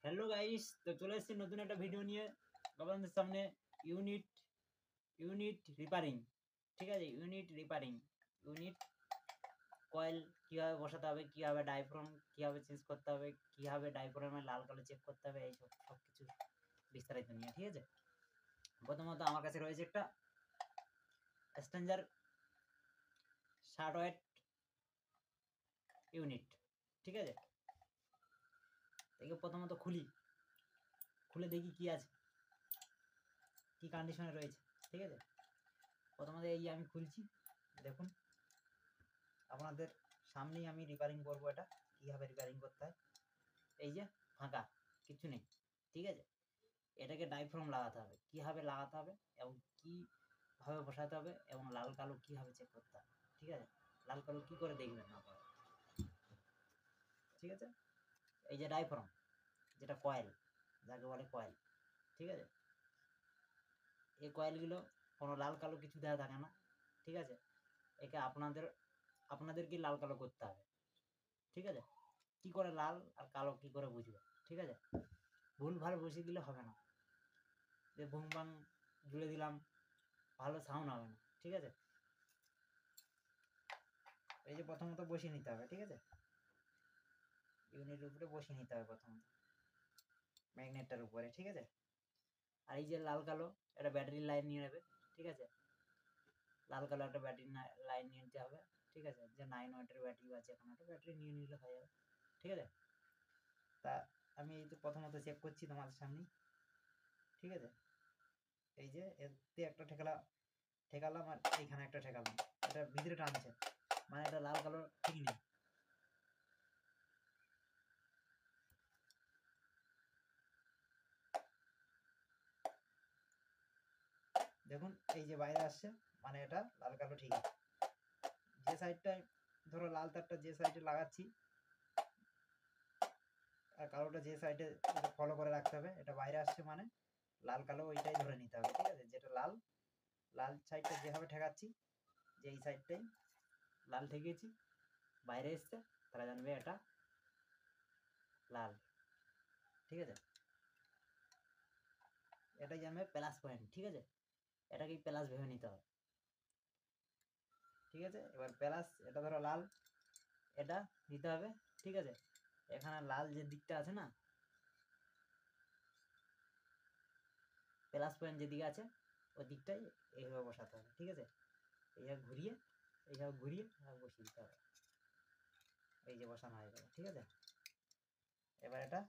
Hello guys, তো চলে এসেছি নতুন একটা ভিডিও নিয়ে আপনাদের সামনে। ইউনিট রিপেয়ারিং, ঠিক আছে। ইউনিট কয়েল কিভাবে বসাতে হবে, কিভাবে ডায়াফ্রাম কিভাবে চেঞ্জ করতে হবে, কিভাবে ডায়াফ্রামের লাল কালো চেক করতে হবে, এই সব কিছু বিস্তারিত নিয়ে, ঠিক আছে। প্রথমত আমার কাছে রয়েছে একটা স্ট্যান্ডার 60 ওয়াট ইউনিট, ঠিক আছে। একে প্রথমত খুলে দেখি কি আছে, কি কন্ডিশনে রয়েছে, ঠিক আছে। প্রথমত এই আমি খুলছি, দেখুন আপনাদের সামনেই আমি রিপেয়ারিং করবো। এটা কীভাবে রিপেয়ারিং করতে হয়, এই যে ফাঁকা, কিছু নেই, ঠিক আছে। এটাকে ডায়াফ্রাম লাগাতে হবে, কীভাবে লাগাতে হবে এবং কীভাবে বসাতে হবে এবং লাল কালো কীভাবে চেক করতে হবে, ঠিক আছে। লাল কালো কী করে দেখবেন আপনারা, ঠিক আছে। এই যে ডায়াফ্রাম, যেটা কয়েল, যাকে বলে কয়েল, ঠিক আছে। এই কয়েলগুলো কোনো লাল কালো কিছু দেওয়া থাকে না, ঠিক আছে। একে আপনাদেরকে লাল কালো করতে হবে, ঠিক আছে। কি করে লাল আর কালো কি করে বুঝবে, ঠিক আছে। ভুলভাল বসিয়ে দিলে হবে না, যে বুম বাং জুড়ে দিলাম, ভালো সাউন্ড হবে না, ঠিক আছে। এই যে প্রথমত বসিয়ে নিতে হবে, ঠিক আছে। ইউনিটের উপরে বসিয়ে নিতে হবে প্রথমত, ম্যাগনেটটার উপরে, ঠিক আছে। আর এই যে লাল কালো, এটা ব্যাটারির লাইন নিয়ে নেবে, ঠিক আছে। লাল কালো একটা ব্যাটারি লাইন নিয়ে নিতে হবে, ঠিক আছে। যে 9 ওয়াটের ব্যাটারি বা যে কোনো একটা ব্যাটারি নিয়ে নিলে হয়ে যাবে, ঠিক আছে। তা আমি এই তো প্রথমত চেক করছি তোমাদের সামনে, ঠিক আছে। এই যে এতে একটা ঠেকালাম আর এইখানে একটা ঠেকালাম, এটা ভিতরে টানছে, মানে এটা লাল কালো ঠিক নেই। দেখুন এই যে বাইরে আসছে, মানে এটা লাল কালো ঠিক আছে। যে সাইডটায় ধরো লাল তারটা যে সাইডে লাগাচ্ছি আর কালোটা যে সাইডে ফলো করে রাখতে হবে, এটা বাইরে আসছে মানে লাল কালো ওইটাই ধরে নিতে হবে, ঠিক আছে। যেটা লাল সাইডটা যেভাবে ঠেকাচ্ছি, যে এই সাইডটাই লাল ঠেকিয়েছি, বাইরে এসছে, তারা জানবে এটা লাল, ঠিক আছে। এটাই জানবে প্লাস পয়েন্ট, ঠিক আছে। এটাকেই প্লাস ভেবে নিতে হবে, ঠিক আছে। এবার প্লাস, এটা ধরো লাল, এটা নিতে হবে, ঠিক আছে। এখানে লাল যে দিকটা আছে না, প্লাস পয়েন্ট যেদিকে আছে ওই দিকটাই এইভাবে বসাতে হবে, ঠিক আছে। এইভাবে ঘুরিয়ে বসিয়ে দিতে হবে। এই যে বসানো হয়ে গেল, ঠিক আছে। এবার এটা